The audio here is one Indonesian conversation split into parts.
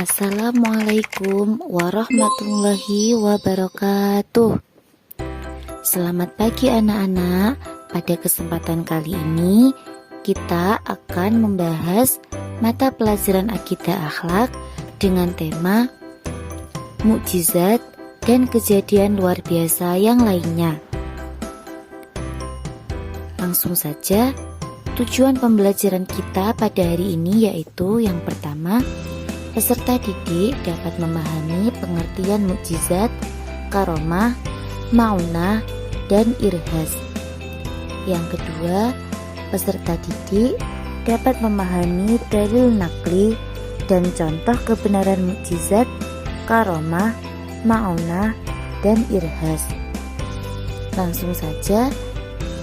Assalamualaikum warahmatullahi wabarakatuh. Selamat pagi anak-anak. Pada kesempatan kali ini kita akan membahas mata pelajaran akidah akhlak dengan tema mukjizat dan kejadian luar biasa yang lainnya. Langsung saja, tujuan pembelajaran kita pada hari ini yaitu yang pertama, peserta didik dapat memahami pengertian mukjizat, karomah, maunah, dan irhas. Yang kedua, peserta didik dapat memahami dalil nakli dan contoh kebenaran mukjizat, karomah, maunah, dan irhas. Langsung saja,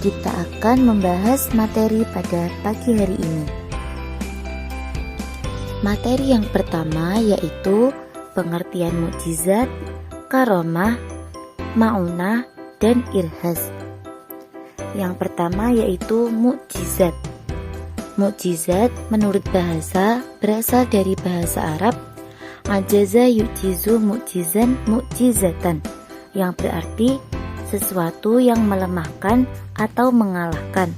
kita akan membahas materi pada pagi hari ini. Materi yang pertama yaitu pengertian mukjizat, karomah, maunah, dan irhas. Yang pertama yaitu mukjizat. Mukjizat menurut bahasa berasal dari bahasa Arab ajaza yujizu mukjizan mukjizatan, yang berarti sesuatu yang melemahkan atau mengalahkan.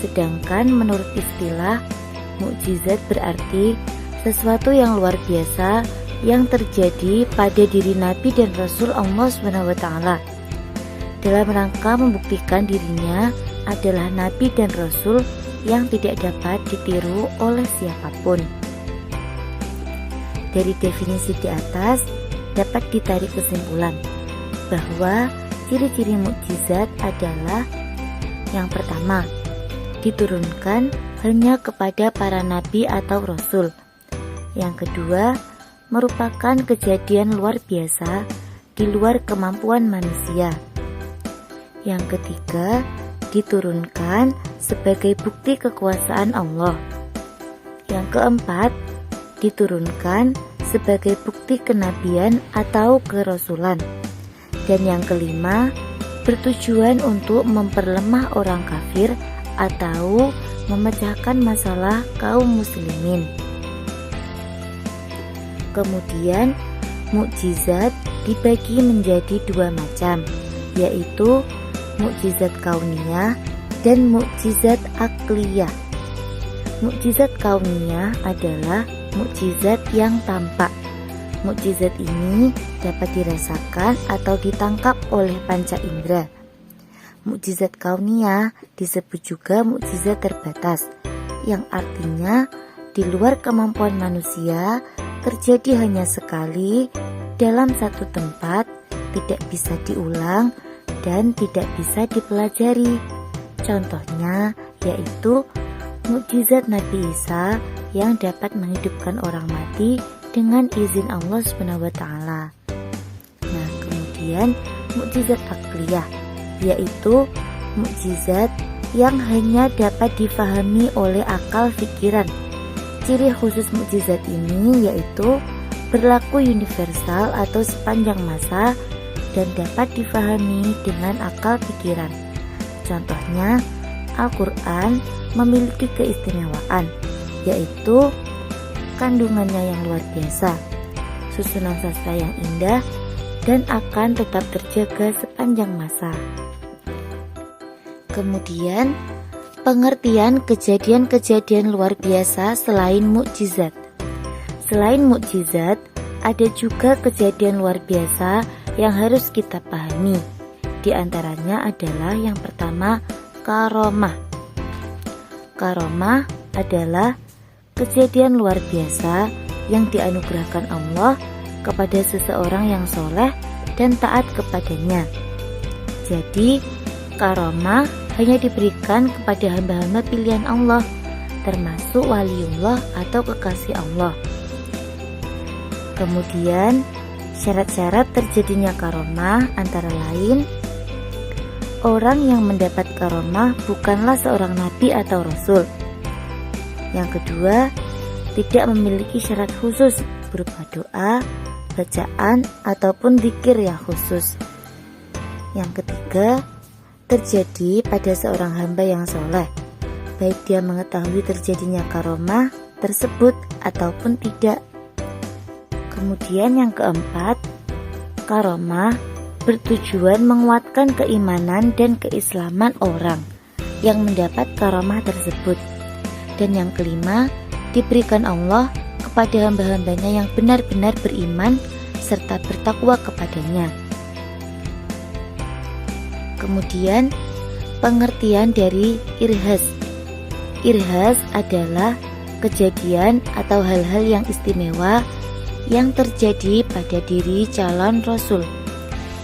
Sedangkan menurut istilah, mukjizat berarti sesuatu yang luar biasa yang terjadi pada diri Nabi dan Rasul Allah SWT dalam rangka membuktikan dirinya adalah Nabi dan Rasul yang tidak dapat ditiru oleh siapapun. Dari definisi di atas dapat ditarik kesimpulan bahwa ciri-ciri mukjizat adalah yang pertama, diturunkan hanya kepada para nabi atau rasul. Yang kedua, merupakan kejadian luar biasa di luar kemampuan manusia. Yang ketiga, diturunkan sebagai bukti kekuasaan Allah. Yang keempat, diturunkan sebagai bukti kenabian atau kerasulan. Dan yang kelima, bertujuan untuk memperlemah orang kafir atau memecahkan masalah kaum muslimin. Kemudian mukjizat dibagi menjadi dua macam, yaitu mukjizat kauniyah dan mukjizat akliyah. Mukjizat kauniyah adalah mukjizat yang tampak. Mukjizat ini dapat dirasakan atau ditangkap oleh panca indera. Mukjizat kauniyah disebut juga mukjizat terbatas, yang artinya di luar kemampuan manusia, terjadi hanya sekali dalam satu tempat, tidak bisa diulang dan tidak bisa dipelajari. Contohnya yaitu mukjizat Nabi Isa yang dapat menghidupkan orang mati dengan izin Allah SWT. Nah, kemudian mukjizat akliyah yaitu mukjizat yang hanya dapat difahami oleh akal pikiran. Ciri khusus mukjizat ini yaitu berlaku universal atau sepanjang masa dan dapat difahami dengan akal pikiran. Contohnya, Al-Quran memiliki keistimewaan, yaitu kandungannya yang luar biasa, susunan sastra yang indah, dan akan tetap terjaga sepanjang masa. Kemudian, pengertian kejadian-kejadian luar biasa selain mukjizat. Selain mukjizat, ada juga kejadian luar biasa yang harus kita pahami. Di antaranya adalah yang pertama, karomah. Karomah adalah kejadian luar biasa yang dianugerahkan Allah kepada seseorang yang soleh dan taat kepadanya. Jadi, karomah hanya diberikan kepada hamba-hamba pilihan Allah, termasuk waliullah atau kekasih Allah. Kemudian, syarat-syarat terjadinya karomah antara lain, orang yang mendapat karomah bukanlah seorang nabi atau rasul. Yang kedua, tidak memiliki syarat khusus berupa doa, bacaan, ataupun zikir yang khusus. Yang ketiga, terjadi pada seorang hamba yang soleh, baik dia mengetahui terjadinya karomah tersebut ataupun tidak. Kemudian yang keempat, karomah bertujuan menguatkan keimanan dan keislaman orang yang mendapat karomah tersebut. Dan yang kelima, diberikan Allah kepada hamba-hambanya yang benar-benar beriman serta bertakwa kepadanya. Kemudian pengertian dari irhas. Irhas adalah kejadian atau hal-hal yang istimewa yang terjadi pada diri calon rasul.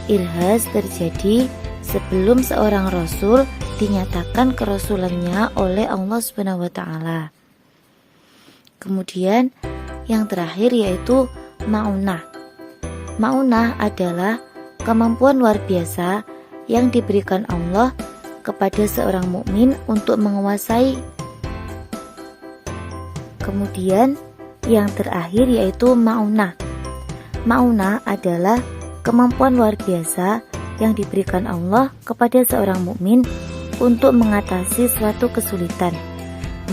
Irhas terjadi sebelum seorang rasul dinyatakan kerasulannya oleh Allah Subhanahu wa taala. Kemudian yang terakhir yaitu ma'unah. Ma'unah adalah kemampuan luar biasa yang diberikan Allah kepada seorang mukmin untuk menguasai. Kemudian yang terakhir yaitu ma'unah. Ma'unah adalah kemampuan luar biasa yang diberikan Allah kepada seorang mukmin untuk mengatasi suatu kesulitan.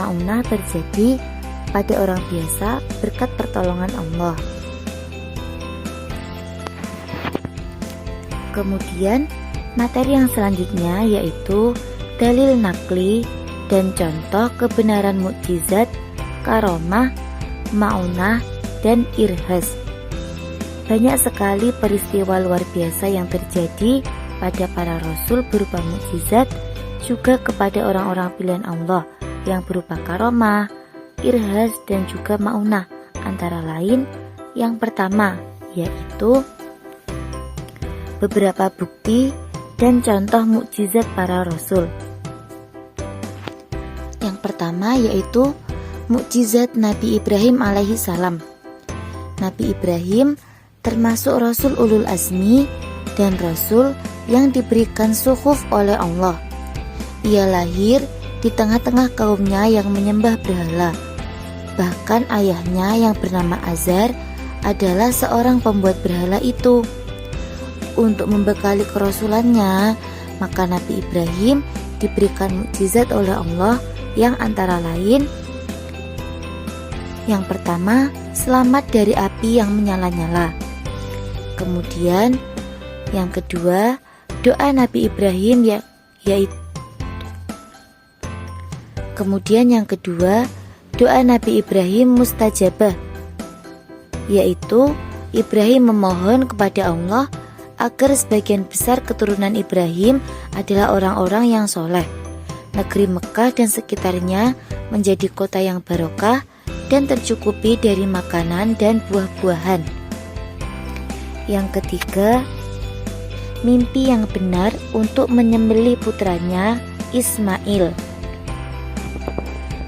Ma'unah terjadi pada orang biasa berkat pertolongan Allah. Kemudian materi yang selanjutnya yaitu dalil nakli dan contoh kebenaran mukjizat, karomah, ma'unah, dan irhas. Banyak sekali peristiwa luar biasa yang terjadi pada para rasul berupa mukjizat, juga kepada orang-orang pilihan Allah yang berupa karomah, irhas, dan juga ma'unah. Antara lain, yang pertama yaitu beberapa bukti dan contoh mukjizat para rasul. Yang pertama yaitu mukjizat Nabi Ibrahim alaihi salam. Nabi Ibrahim termasuk rasul ulul azmi dan rasul yang diberikan suhuf oleh Allah. Ia lahir di tengah-tengah kaumnya yang menyembah berhala. Bahkan ayahnya yang bernama Azar adalah seorang pembuat berhala itu. Untuk membekali kerasulannya, maka Nabi Ibrahim diberikan mukjizat oleh Allah yang antara lain, yang pertama, selamat dari api yang menyala-nyala. Kemudian yang kedua, doa Nabi Ibrahim yaitu Kemudian yang kedua, doa Nabi Ibrahim mustajabah, yaitu Ibrahim memohon kepada Allah agar sebagian besar keturunan Ibrahim adalah orang-orang yang soleh. Negeri Mekah dan sekitarnya menjadi kota yang barokah dan tercukupi dari makanan dan buah-buahan. Yang ketiga, mimpi yang benar untuk menyembelih putranya Ismail.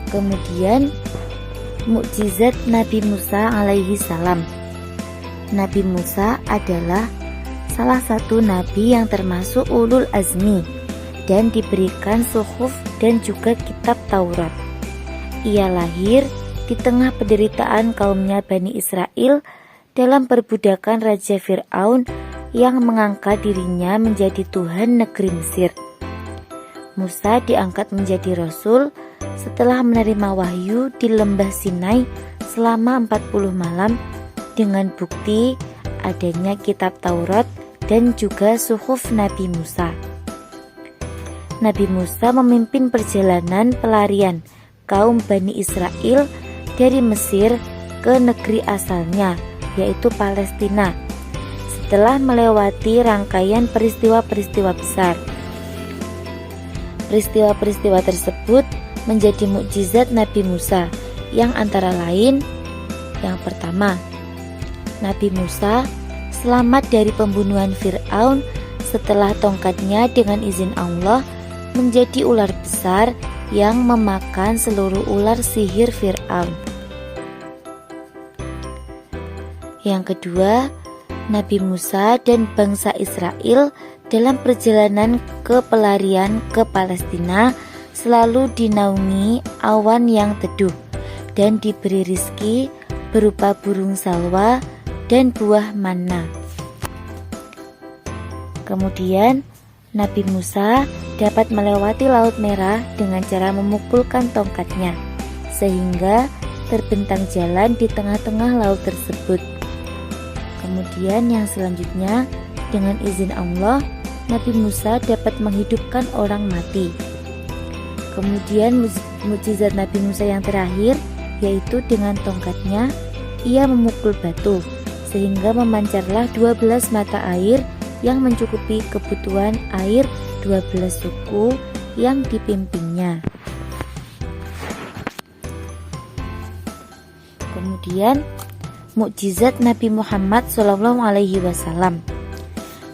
Kemudian mukjizat Nabi Musa alaihi salam. Nabi Musa adalah salah satu nabi yang termasuk ulul azmi dan diberikan suhuf dan juga kitab Taurat. Ia lahir di tengah penderitaan kaumnya Bani Israel dalam perbudakan Raja Fir'aun yang mengangkat dirinya menjadi Tuhan negeri Mesir. Musa diangkat menjadi rasul setelah menerima wahyu di lembah Sinai selama 40 malam dengan bukti adanya kitab Taurat dan juga suhuf Nabi Musa. Nabi Musa memimpin perjalanan pelarian kaum Bani Israel dari Mesir ke negeri asalnya, yaitu Palestina, setelah melewati rangkaian peristiwa-peristiwa besar. Peristiwa-peristiwa tersebut menjadi mukjizat Nabi Musa, yang antara lain, yang pertama, Nabi Musa selamat dari pembunuhan Fir'aun setelah tongkatnya dengan izin Allah menjadi ular besar yang memakan seluruh ular sihir Fir'aun. Yang kedua, Nabi Musa dan bangsa Israel dalam perjalanan ke pelarian ke Palestina selalu dinaungi awan yang teduh dan diberi rizki berupa burung salwa dan buah manna. Kemudian Nabi Musa dapat melewati Laut Merah dengan cara memukulkan tongkatnya, sehingga terbentang jalan di tengah-tengah laut tersebut. Kemudian yang selanjutnya, dengan izin Allah, Nabi Musa dapat menghidupkan orang mati. Kemudian mukjizat Nabi Musa yang terakhir, yaitu dengan tongkatnya ia memukul batu sehingga memancarlah 12 mata air yang mencukupi kebutuhan air 12 suku yang dipimpinnya. Kemudian mukjizat Nabi Muhammad SAW.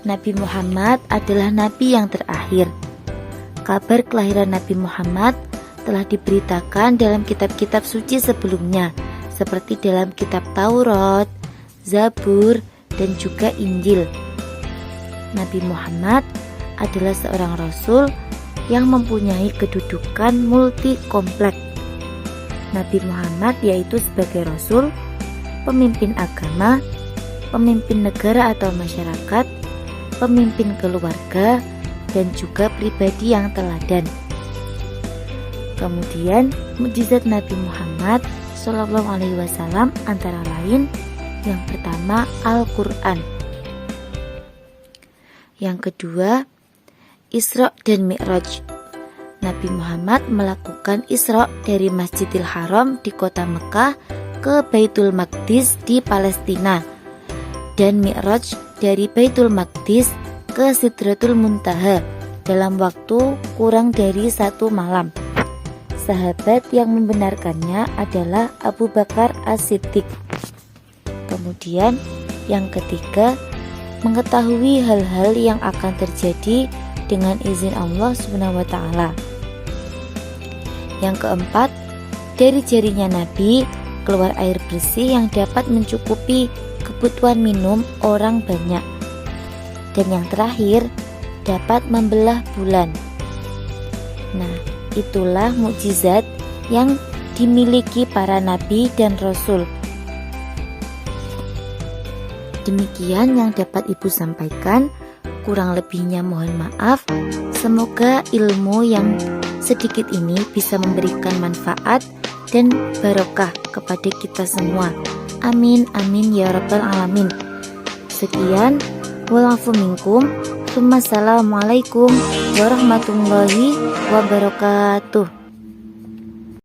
Nabi Muhammad adalah nabi yang terakhir. Kabar kelahiran Nabi Muhammad telah diberitakan dalam kitab-kitab suci sebelumnya, seperti dalam kitab Taurat, Zabur, dan juga Injil. Nabi Muhammad adalah seorang rasul yang mempunyai kedudukan multi kompleks. Nabi Muhammad yaitu sebagai rasul, pemimpin agama, pemimpin negara atau masyarakat, pemimpin keluarga, dan juga pribadi yang teladan. Kemudian mukjizat Nabi Muhammad SAW antara lain, yang pertama Al-Quran, yang kedua Isra dan Mi'raj. Nabi Muhammad melakukan Isra dari Masjidil Haram di kota Mekah ke Baitul Maqdis di Palestina, dan Mi'raj dari Baitul Maqdis ke Sidratul Muntaha dalam waktu kurang dari 1 malam. Sahabat yang membenarkannya adalah Abu Bakar As-Siddiq. Kemudian yang ketiga, mengetahui hal-hal yang akan terjadi dengan izin Allah SWT. Yang keempat, dari jarinya Nabi keluar air bersih yang dapat mencukupi kebutuhan minum orang banyak. Dan yang terakhir, dapat membelah bulan. Nah, itulah mukjizat yang dimiliki para nabi dan rasul. Demikian yang dapat Ibu sampaikan. Kurang lebihnya mohon maaf. Semoga ilmu yang sedikit ini bisa memberikan manfaat dan barokah kepada kita semua. Amin amin ya rabbal alamin. Sekian, walafu minkum. Assalamualaikum warahmatullahi wabarakatuh.